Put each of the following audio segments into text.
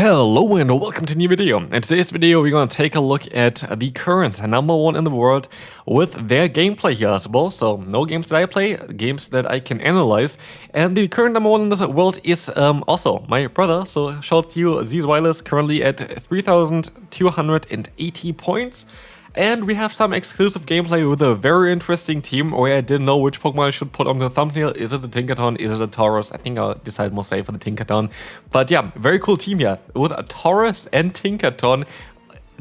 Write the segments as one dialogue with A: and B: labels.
A: Hello and welcome to a new video. In today's video we're going to take a look at the current #1 in the world with their gameplay here as well. So no games that I play, games that I can analyze. And the current #1 in the world is also my brother. So shout out to you, Zzweilous, currently at 3,280 points. And we have some exclusive gameplay with a very interesting team where I didn't know which Pokemon I should put on the thumbnail. Is it the Tinkaton? Is it a Tauras? I think I'll decide more safe for the Tinkaton. But yeah, very cool team here. With a Tauras and Tinkaton,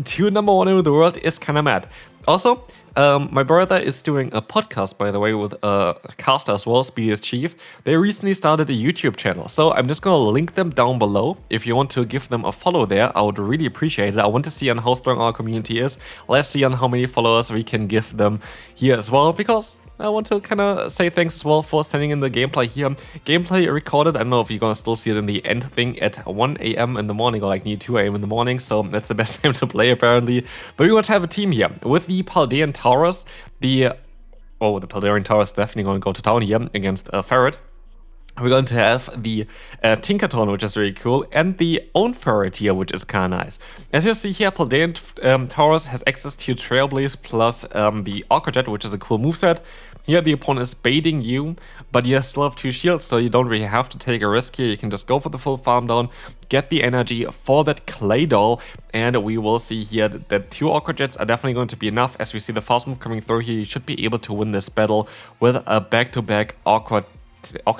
A: two #1 in the world is kinda mad. Also, my brother is doing a podcast, by the way, with a caster as well, Speediest Chief. They recently started a YouTube channel, so I'm just gonna link them down below. If you want to give them a follow there, I would really appreciate it. I want to see on how strong our community is. Let's see on how many followers we can give them here as well, because I want to kind of say thanks as well for sending in the gameplay here. Gameplay recorded, I don't know if you're gonna still see it in the end thing, at 1 AM in the morning, or like near 2 AM in the morning, so that's the best time to play apparently. But we want to have a team here with the Paldean Tauras. The Paldean Tauras definitely gonna go to town here against Ferret. We're going to have the Tinkaton, which is really cool, and the own Ferret here, which is kind of nice. As you see here, Paldean Tauras has access to Trailblaze plus the Aqua Jet, which is a cool moveset. Here the opponent is baiting you, but you still have 2 shields, so you don't really have to take a risk here. You can just go for the full farm down, get the energy for that Clay Doll, and we will see here that 2 Aqua Jets are definitely going to be enough. As we see the fast move coming through here, you should be able to win this battle with a back-to-back Aqua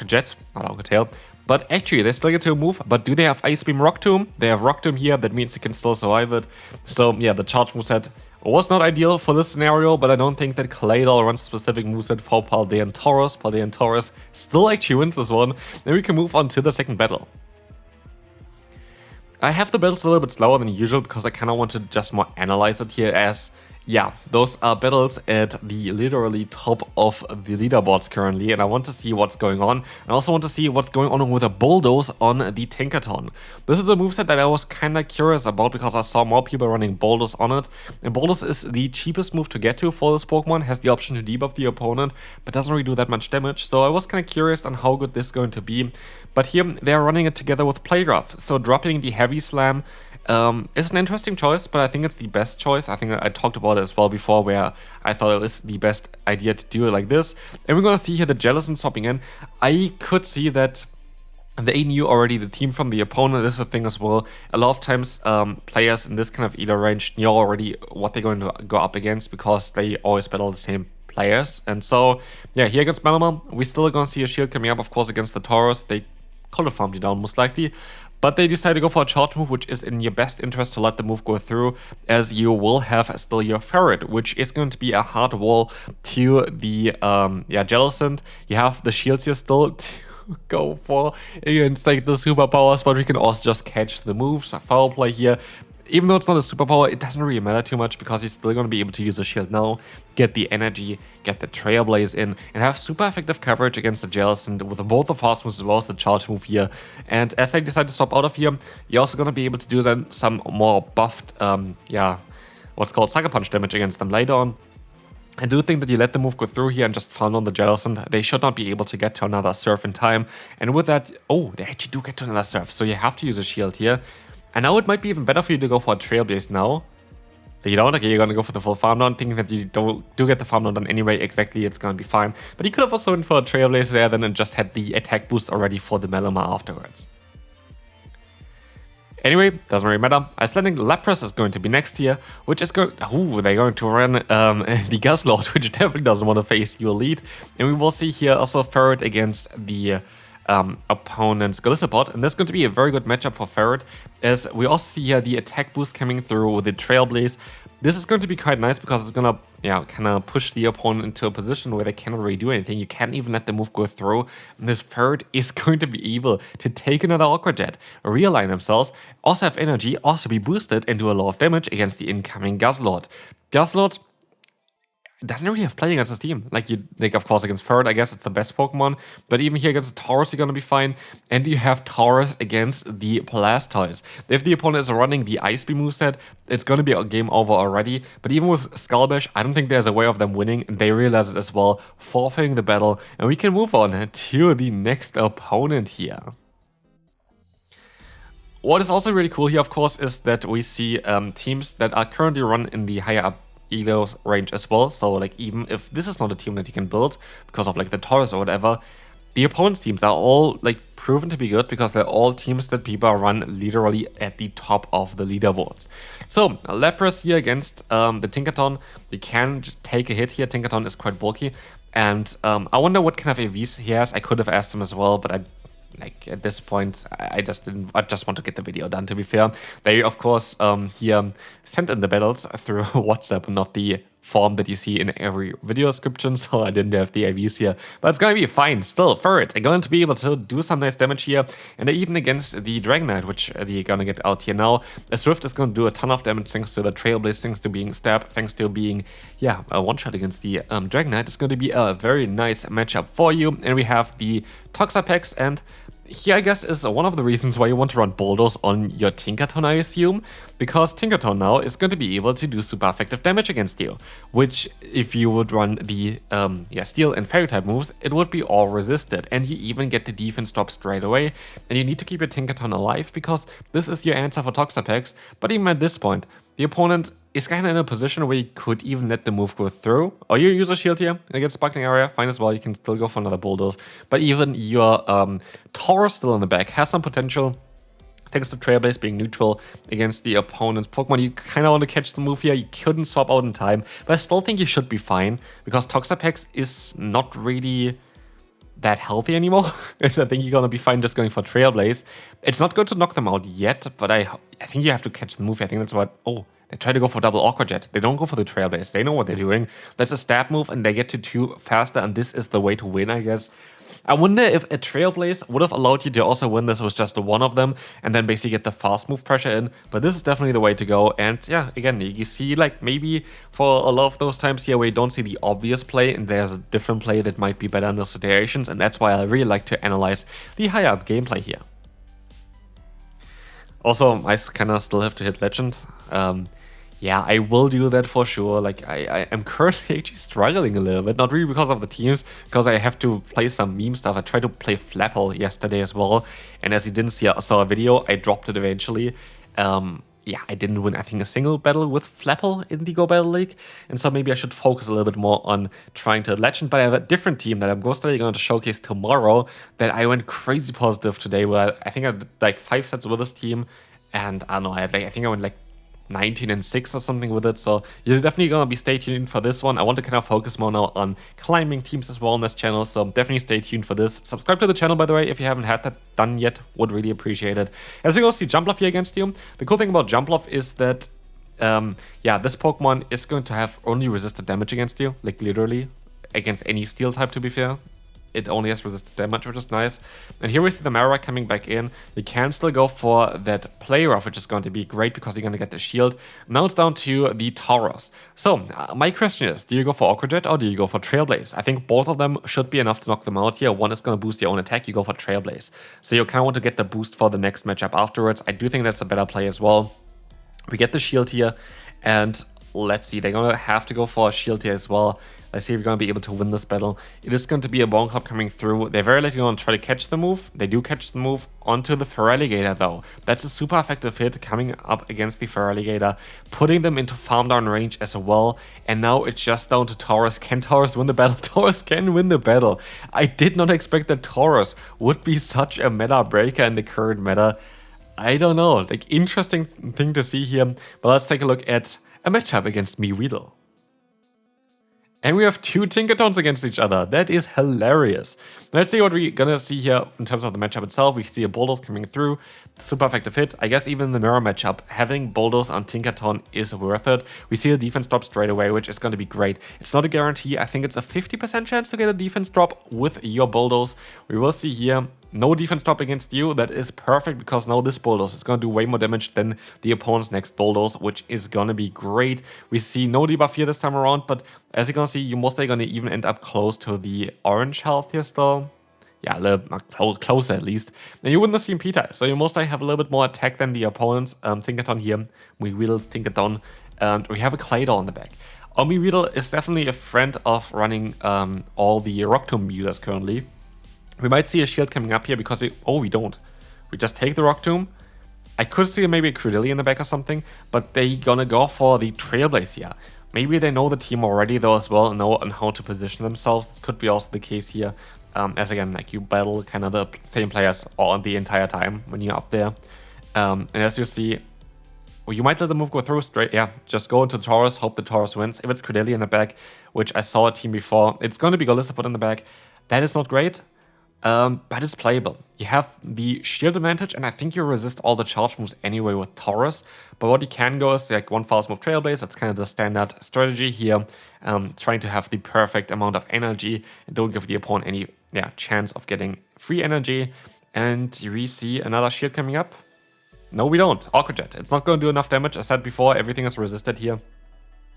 A: Jet, not Aqua Tail. But actually, they still get to move. But do they have Ice Beam Rock Tomb? They have Rock Tomb here. That means they can still survive it. So yeah, the charge moveset was not ideal for this scenario, but I don't think that Clay Doll runs a specific moveset for Paldean Tauras. Paldean Tauras still actually wins this one. Then we can move on to the second battle. I have the battles a little bit slower than usual because I kind of want to just more analyze it here, as yeah, those are battles at the literally top of the leaderboards currently, and I want to see what's going on. I also want to see what's going on with a Bulldoze on the Tinkaton. This is a moveset that I was kind of curious about because I saw more people running Bulldoze on it. And Bulldoze is the cheapest move to get to for this Pokemon, has the option to debuff the opponent, but doesn't really do that much damage. So I was kind of curious on how good this is going to be. But here they're running it together with Play Rough, so dropping the Heavy Slam is an interesting choice, but I think it's the best choice. I think I talked about it as well before, where I thought it was the best idea to do it like this. And we're gonna see here the Jellicent swapping in. I could see that they knew already the team from the opponent. This is a thing as well. A lot of times players in this kind of elo range know already what they're going to go up against because they always battle the same players. And so yeah, here against Malamar, we're still gonna see a shield coming up, of course, against the Tauras. They could have farmed you down most likely, but they decided to go for a charge move, which is in your best interest to let the move go through, as you will have still your Ferret, which is going to be a hard wall to the Jellicent. You have the shields here still to go for against like the superpowers, but we can also just catch the moves. Foul play here. Even though it's not a superpower, it doesn't really matter too much because he's still going to be able to use the shield now, get the energy, get the Trailblaze in, and have super effective coverage against the Jellicent with both the fast moves as well as the charge move here. And as I decide to swap out of here, you're also going to be able to do then some more buffed, what's called Sucker Punch damage against them later on. I do think that you let the move go through here and just farm on the Jellicent. They should not be able to get to another Surf in time. And with that, oh, they actually do get to another Surf, so you have to use a shield here. And now it might be even better for you to go for a Trailblaze now. You don't? Okay, you're gonna go for the full farm down, thinking that you do get the farm down done anyway. Exactly, it's gonna be fine. But you could have also went for a Trailblaze there then and just had the attack boost already for the Malamar afterwards. Anyway, doesn't really matter. Icelandic Lapras is going to be next here, which is going... Ooh, they're going to run the Guzzlord, which definitely doesn't want to face your lead. And we will see here also Ferret against the opponent's Golisopod, and that's going to be a very good matchup for Ferret, as we also see here the attack boost coming through with the Trailblaze. This is going to be quite nice because it's gonna kind of push the opponent into a position where they cannot really do anything. You can't even let the move go through, and this Ferret is going to be able to take another Aqua Jet, realign themselves, also have energy, also be boosted, and do a lot of damage against the incoming Guzzlord. Guzzlord doesn't really have play against this team. Like, of course, against Ferret, I guess it's the best Pokemon, but even here against the Tauras, you're gonna be fine. And you have Tauras against the Blastoise. If the opponent is running the Ice Beam moveset, it's gonna be a game over already. But even with Skull Bash, I don't think there's a way of them winning, and they realize it as well, forfeiting the battle, and we can move on to the next opponent here. What is also really cool here, of course, is that we see teams that are currently run in the higher up elo range as well. So like even if this is not a team that you can build because of like the tauras or whatever, the opponent's teams are all like proven to be good because they're all teams that people run literally at the top of the leaderboards. So Lapras here against the Tinkaton, you can take a hit here. Tinkaton is quite bulky, and I wonder what kind of AVs he has. I could have asked him as well, but like at this point, I just want to get the video done, to be fair. They, of course, here sent in the battles through WhatsApp, not the form that you see in every video description, so I didn't have the IVs here. But it's gonna be fine still for it. I'm going to be able to do some nice damage here, and even against the Dragonite, which they're gonna get out here now. A Swift is gonna do a ton of damage thanks to the Trailblaze, thanks to being stabbed, thanks to being, yeah, a one-shot against the Dragonite. It's going to be a very nice matchup for you, and we have the Toxapex, and here, I guess, is one of the reasons why you want to run Bulldoze on your Tinkaton, I assume, because Tinkaton now is going to be able to do super effective damage against you, which if you would run the Steel and Fairy type moves, it would be all resisted, and you even get the defense drop straight away, and you need to keep your Tinkaton alive because this is your answer for Toxapex. But even at this point, the opponent is kind of in a position where you could even let the move go through. Or you use a shield here against Sparkling Area, fine as well, you can still go for another Bulldoze. But even your Tauros still in the back has some potential, thanks to Trailblaze being neutral against the opponent's Pokemon. You kind of want to catch the move here, you couldn't swap out in time, but I still think you should be fine, because Toxapex is not really that healthy anymore. I think you're gonna be fine just going for Trailblaze. It's not going to knock them out yet, but I think you have to catch the move. I think that's what... Oh, they try to go for double Aqua Jet. They don't go for the Trailblaze. They know what they're doing. That's a stab move, and they get to 2 faster, and this is the way to win, I guess. I wonder if a Trailblaze would have allowed you to also win this with just one of them, and then basically get the fast move pressure in, but this is definitely the way to go. And yeah, again, you see, like, maybe for a lot of those times here where you don't see the obvious play, and there's a different play that might be better in those situations, and that's why I really like to analyze the higher up gameplay here. Also, I kind of still have to hit Legend. Yeah, I will do that for sure. Like, I am currently actually struggling a little bit. Not really because of the teams, because I have to play some meme stuff. I tried to play Flapple yesterday as well, and as you didn't see, I saw a video, I dropped it eventually. Yeah, I didn't win, I think, a single battle with Flapple in the Go Battle League, and so maybe I should focus a little bit more on trying to Legend. But I have a different team that I'm mostly going to showcase tomorrow that I went crazy positive today, where I think I did like 5 sets with this team, and I don't know, I think I went like 19-6 or something with it, so you're definitely gonna be stay tuned for this one. I want to kind of focus more now on climbing teams as well on this channel, so definitely stay tuned for this. Subscribe to the channel, by the way, if you haven't had that done yet, would really appreciate it. As you go see Jumpluff here against you, the cool thing about Jumpluff is that yeah, this Pokemon is going to have only resisted damage against you, like literally against any steel type, to be fair. It only has resisted damage, which is nice. And here we see the Mara coming back in. You can still go for that Play Rough, which is going to be great because you're going to get the shield. Now it's down to the Tauros. So, my question is, do you go for Aqua Jet or do you go for Trailblaze? I think both of them should be enough to knock them out here. One is going to boost your own attack, you go for Trailblaze. So you kind of want to get the boost for the next matchup afterwards. I do think that's a better play as well. We get the shield here, and let's see, they're going to have to go for a shield here as well. Let's see if we're going to be able to win this battle. It is going to be a Bone Club coming through. They're very likely going to try to catch the move. They do catch the move onto the Feraligatr though. That's a super effective hit coming up against the Feraligatr, putting them into farm down range as well. And now it's just down to Tauros. Can Tauros win the battle? Tauros can win the battle. I did not expect that Tauros would be such a meta breaker in the current meta. I don't know, like, interesting thing to see here. But let's take a look at a matchup against Weedle. And we have 2 Tinkatons against each other. That is hilarious. Let's see what we're gonna see here in terms of the matchup itself. We see a Bulldoze coming through. Super effective hit. I guess even in the mirror matchup, having Bulldoze on Tinkaton is worth it. We see a defense drop straight away, which is going to be great. It's not a guarantee. I think it's a 50% chance to get a defense drop with your Bulldoze. We will see here no defense drop against you. That is perfect, because now this Bulldoze is going to do way more damage than the opponent's next Bulldoze, which is going to be great. We see no debuff here this time around, but as you're going to see, you're mostly going to even end up close to the orange health here still. Yeah, a little closer at least. And you wouldn't see Peter, so you mostly have a little bit more attack than the opponent's Tinkaton here. Weedle Tinkaton, and we have a Claydol in the back. Weedle is definitely a friend of running all the Rock Tomb users currently. We might see a shield coming up here because we don't. We just take the Rock Tomb, I could see maybe a Credilli in the back or something, but they gonna go for the Trailblaze here. Maybe they know the team already though as well, and know on how to position themselves. This could be also the case here, as again, like you battle kind of the same players all the entire time when you're up there. And as you see, well, you might let the move go through straight, yeah, just go into the tauras, hope the tauras wins. If it's Credilli in the back, which I saw a team before, it's going to be Lostheart in the back. That is not great, but it's playable. You have the shield advantage, and I think you resist all the charge moves anyway with tauras. But what you can go is like one fast move Trailblaze. That's kind of the standard strategy here, trying to have the perfect amount of energy and don't give the opponent any chance of getting free energy. And we see another shield coming up. No, we don't. Aqua Jet. It's not going to do enough damage. As said before, everything is resisted here,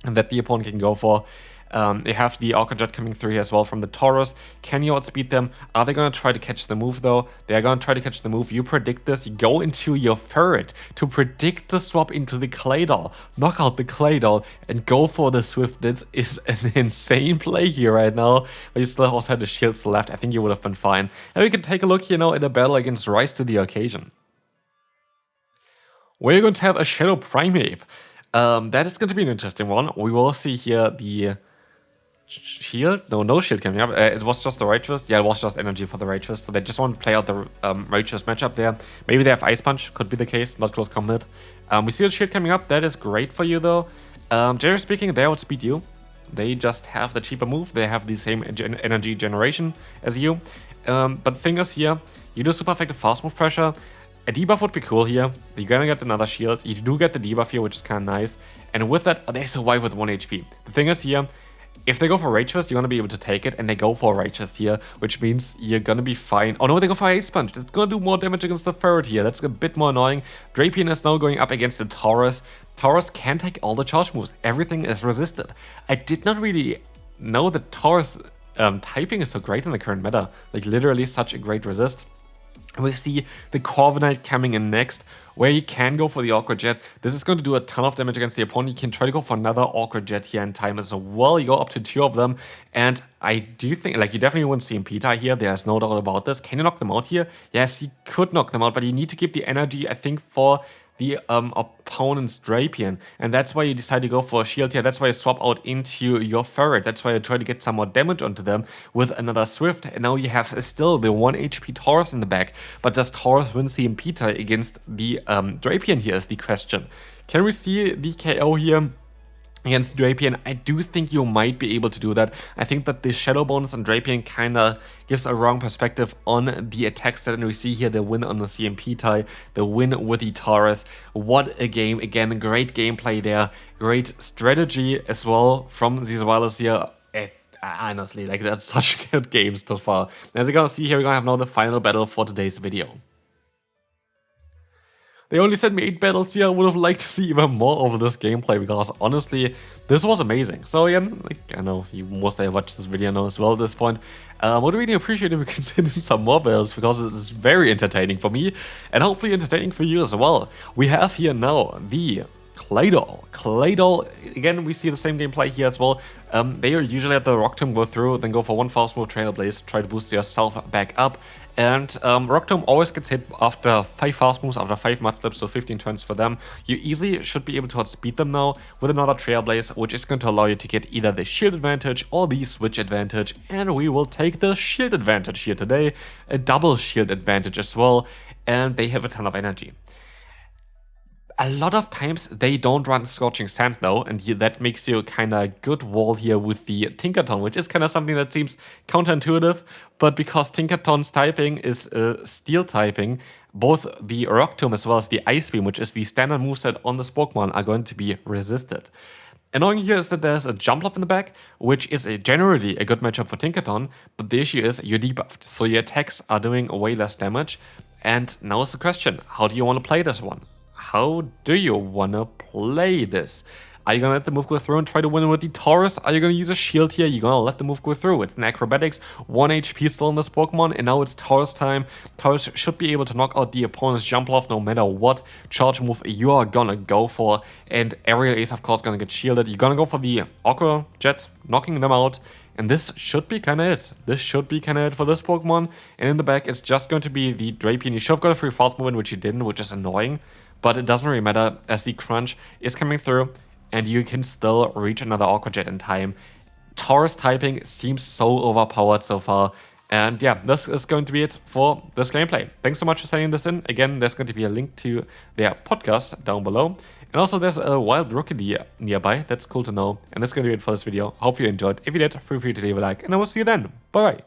A: and that the opponent can go for. They have the Aqua Jet coming through here as well from the tauras. Can you outspeed them? Are they going to try to catch the move though? They are going to try to catch the move. You predict this. You go into your Ferret to predict the swap into the Claydol. Knock out the Claydol and go for the Swift. This is an insane play here right now. But you still also had the shields left. I think you would have been fine. And we can take a look, in a battle against Rise to the Occasion. We're going to have a Shadow Primeape. That is going to be an interesting one. We will see here the shield. No shield coming up. It was just the Righteous. Yeah, it was just energy for the Righteous. So they just want to play out the Righteous matchup there. Maybe they have Ice Punch. Could be the case. Not close combat. We see the shield coming up. That is great for you though. Generally speaking, they outspeed you. They just have the cheaper move. They have the same energy generation as you. But the thing is here, you do super effective fast move pressure. A debuff would be cool here. You're gonna get another shield. You do get the debuff here, which is kind of nice. And with that, they survive with 1 HP. The thing is here, if they go for Rage Fist, you're gonna be able to take it, and they go for Rage Fist here, which means you're gonna be fine. Oh no, they go for Ice Punch. It's gonna do more damage against the Ferret here. That's a bit more annoying. Drapion is now going up against the tauras. Tauras can take all the charge moves. Everything is resisted. I did not really know that tauras typing is so great in the current meta. Like literally such a great resist. We see the Corviknight coming in next, where you can go for the Aqua Jet. This is going to do a ton of damage against the opponent. You can try to go for another Aqua Jet here in time as well. You go up to 2 of them, and I do think, like, you definitely wouldn't see CMP tie here. There's no doubt about this. Can you knock them out here? Yes, you could knock them out, but you need to keep the energy, I think, for the opponent's Drapion, and that's why you decide to go for a shield here. That's why you swap out into your Ferret. That's why you try to get some more damage onto them with another Swift, and now you have still the 1 HP tauras in the back. But does tauras win the MP tie against the Drapion here is the question. Can we see the KO here against Drapion? I do think you might be able to do that. I think that the Shadow bonus on Drapion kind of gives a wrong perspective on the attack set, and we see here the win on the CMP tie, the win with the tauras. What a game. Again, great gameplay there, great strategy as well from the Zzweilous here. Honestly, like, that's such good games so far. As you're gonna see here, we're gonna have now the final battle for today's video. They only sent me 8 battles here. I would have liked to see even more of this gameplay, because honestly, this was amazing. So again, like, I know you mostly have watched this video now as well at this point. I would really appreciate if we could send in some more battles, because this is very entertaining for me, and hopefully entertaining for you as well. We have here now the Claydol, again, we see the same gameplay here as well. They are usually at the Rock Tomb, go through, then go for 1 fast move Trailblaze, try to boost yourself back up. And Rock Tomb always gets hit after 5 fast moves, after 5 mud steps, so 15 turns for them. You easily should be able to outspeed them now with another Trailblaze, which is going to allow you to get either the shield advantage or the switch advantage. And we will take the shield advantage here today, a double shield advantage as well, and they have a ton of energy. A lot of times they don't run Scorching Sand though, and that makes you kind of good wall here with the Tinkatuff, which is kind of something that seems counterintuitive, but because Tinkatuff's typing is steel typing, both the Rock Tomb as well as the Ice Beam, which is the standard moveset on this Pokemon, are going to be resisted. Annoying here is that there's a Jump Off in the back, which is generally a good matchup for Tinkatuff, but the issue is you're debuffed, so your attacks are doing way less damage. And now is the question, how do you want to play this one? How do you want to play this? Are you going to let the move go through and try to win with the tauras? Are you going to use a shield here? You're going to let the move go through. It's an acrobatics, 1 HP still in this Pokemon, and now it's tauras time. Tauras should be able to knock out the opponent's Jump Off no matter what charge move you are going to go for. And Aerial Ace, of course, going to get shielded. You're going to go for the Aqua Jet, knocking them out. And this should be kind of it. This should be kind of it for this Pokemon. And in the back, it's just going to be the Drapion. You should have got a free fast movement, which you didn't, which is annoying. but it doesn't really matter as the crunch is coming through and you can still reach another Aqua Jet in time. Tauras typing seems so overpowered so far. And yeah, this is going to be it for this gameplay. Thanks so much for sending this in. Again, there's going to be a link to their podcast down below. And also there's a wild rookie nearby. That's cool to know. And that's going to be it for this video. Hope you enjoyed. If you did, feel free to leave a like. And I will see you then. Bye bye.